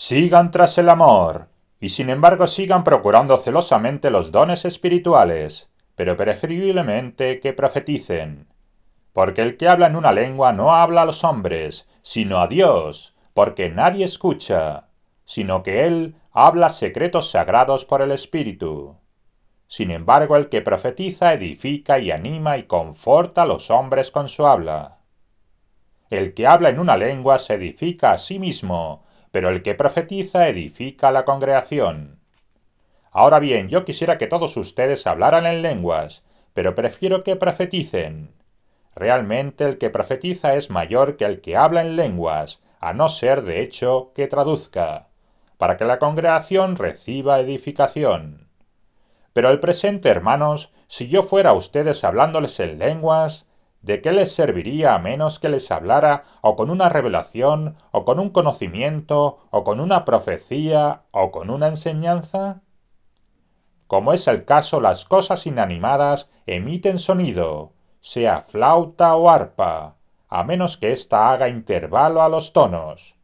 Sigan tras el amor, y sin embargo sigan procurando celosamente los dones espirituales, pero preferiblemente que profeticen. Porque el que habla en una lengua no habla a los hombres, sino a Dios, porque nadie escucha, sino que él habla secretos sagrados por el Espíritu. Sin embargo, el que profetiza edifica y anima y conforta a los hombres con su habla. El que habla en una lengua se edifica a sí mismo, pero el que profetiza edifica a la congregación. Ahora bien, yo quisiera que todos ustedes hablaran en lenguas, pero prefiero que profeticen. Realmente el que profetiza es mayor que el que habla en lenguas, a no ser de hecho que traduzca, para que la congregación reciba edificación. Pero el presente, hermanos, si yo fuera a ustedes hablándoles en lenguas, ¿de qué les serviría a menos que les hablara o con una revelación, o con un conocimiento, o con una profecía, o con una enseñanza? Como es el caso, las cosas inanimadas emiten sonido, sea flauta o arpa, a menos que ésta haga intervalo a los tonos.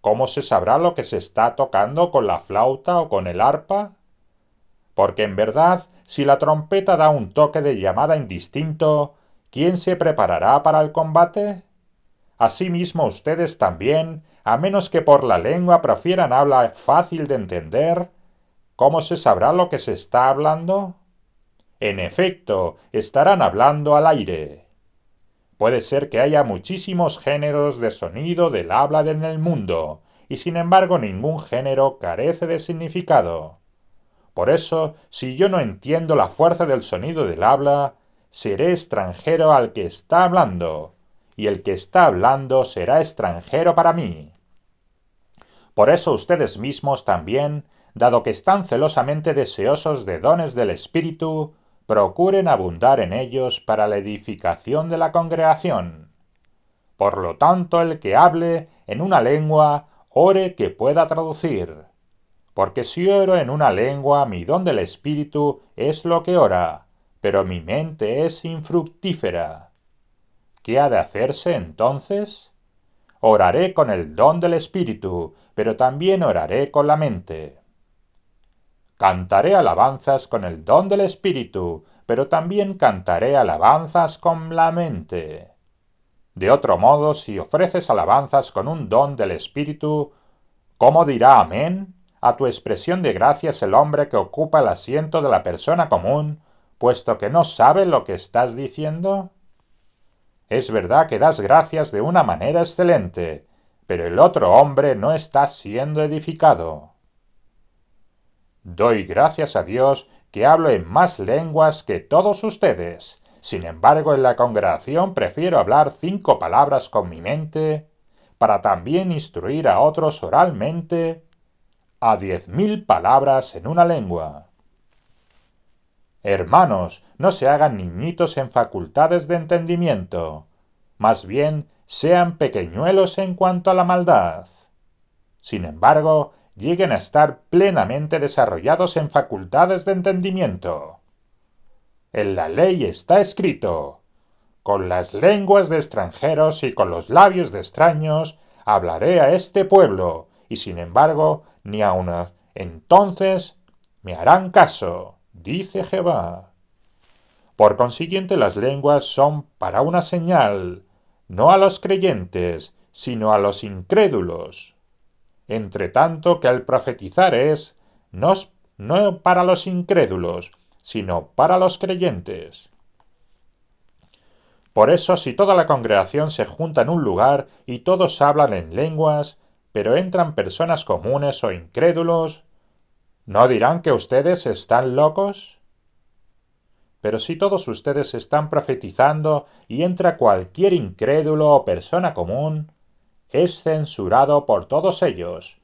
¿Cómo se sabrá lo que se está tocando con la flauta o con el arpa? Porque en verdad, si la trompeta da un toque de llamada indistinto, ¿quién se preparará para el combate? Asimismo ustedes también, a menos que por la lengua profieran habla fácil de entender, ¿cómo se sabrá lo que se está hablando? En efecto, estarán hablando al aire. Puede ser que haya muchísimos géneros de sonido del habla en el mundo, y sin embargo ningún género carece de significado. Por eso, si yo no entiendo la fuerza del sonido del habla, seré extranjero al que está hablando, y el que está hablando será extranjero para mí. Por eso ustedes mismos también, dado que están celosamente deseosos de dones del Espíritu, procuren abundar en ellos para la edificación de la congregación. Por lo tanto, el que hable en una lengua, ore que pueda traducir. Porque si oro en una lengua, mi don del Espíritu es lo que ora, pero mi mente es infructífera. ¿Qué ha de hacerse entonces? Oraré con el don del Espíritu, pero también oraré con la mente. Cantaré alabanzas con el don del Espíritu, pero también cantaré alabanzas con la mente. De otro modo, si ofreces alabanzas con un don del Espíritu, ¿cómo dirá amén a tu expresión de gracias el hombre que ocupa el asiento de la persona común, puesto que no sabe lo que estás diciendo? Es verdad que das gracias de una manera excelente, pero el otro hombre no está siendo edificado. Doy gracias a Dios que hablo en más lenguas que todos ustedes. Sin embargo, en la congregación prefiero hablar 5 palabras con mi mente, para también instruir a otros oralmente, a 10.000 palabras en una lengua. Hermanos, no se hagan niñitos en facultades de entendimiento, más bien sean pequeñuelos en cuanto a la maldad. Sin embargo, lleguen a estar plenamente desarrollados en facultades de entendimiento. En la ley está escrito: con las lenguas de extranjeros y con los labios de extraños hablaré a este pueblo, y sin embargo, ni aun entonces me harán caso, dice Jehová. Por consiguiente, las lenguas son para una señal, no a los creyentes, sino a los incrédulos. Entre tanto que al profetizar es, no para los incrédulos, sino para los creyentes. Por eso, si toda la congregación se junta en un lugar y todos hablan en lenguas, pero entran personas comunes o incrédulos, ¿no dirán que ustedes están locos? Pero si todos ustedes están profetizando y entra cualquier incrédulo o persona común, es censurado por todos ellos,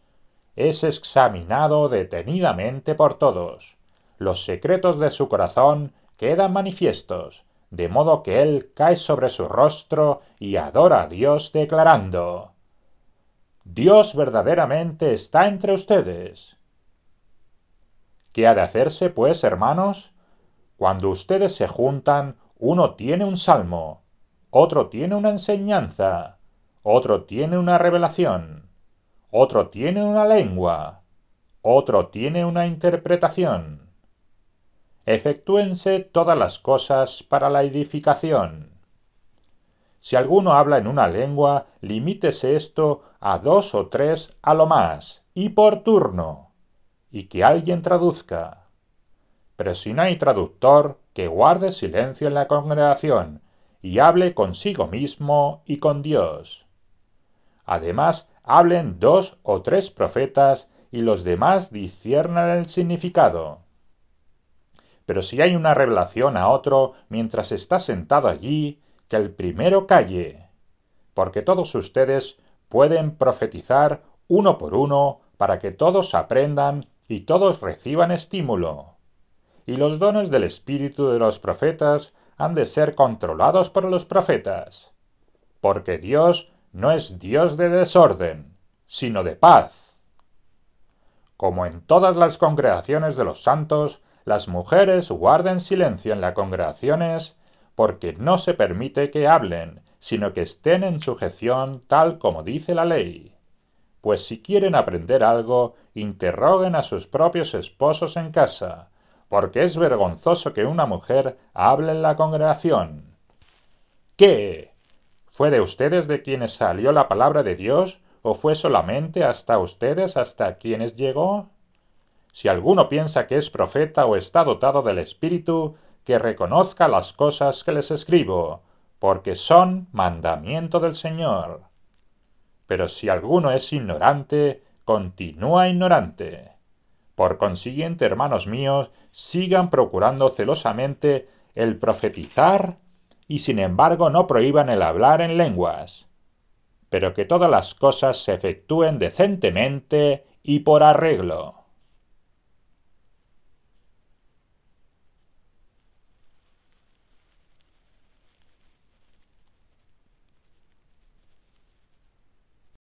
es examinado detenidamente por todos. Los secretos de su corazón quedan manifiestos, de modo que él cae sobre su rostro y adora a Dios declarando: Dios verdaderamente está entre ustedes. ¿Qué ha de hacerse, pues, hermanos? Cuando ustedes se juntan, uno tiene un salmo, otro tiene una enseñanza, otro tiene una revelación, otro tiene una lengua, otro tiene una interpretación. Efectúense todas las cosas para la edificación. Si alguno habla en una lengua, limítese esto a 2 o 3 a lo más, y por turno, y que alguien traduzca. Pero si no hay traductor, que guarde silencio en la congregación, y hable consigo mismo y con Dios. Además, hablen 2 o 3 profetas, y los demás disciernan el significado. Pero si hay una revelación a otro mientras está sentado allí, que el primero calle, porque todos ustedes pueden profetizar uno por uno para que todos aprendan y todos reciban estímulo. Y los dones del espíritu de los profetas han de ser controlados por los profetas, porque Dios no es Dios de desorden, sino de paz. Como en todas las congregaciones de los santos, las mujeres guarden silencio en las congregaciones, porque no se permite que hablen, sino que estén en sujeción tal como dice la ley. Pues si quieren aprender algo, interroguen a sus propios esposos en casa, porque es vergonzoso que una mujer hable en la congregación. ¿Qué? ¿Fue de ustedes de quienes salió la palabra de Dios, o fue solamente hasta ustedes hasta quienes llegó? Si alguno piensa que es profeta o está dotado del Espíritu, que reconozca las cosas que les escribo, porque son mandamiento del Señor. Pero si alguno es ignorante, continúa ignorante. Por consiguiente, hermanos míos, sigan procurando celosamente el profetizar y sin embargo no prohíban el hablar en lenguas, pero que todas las cosas se efectúen decentemente y por arreglo.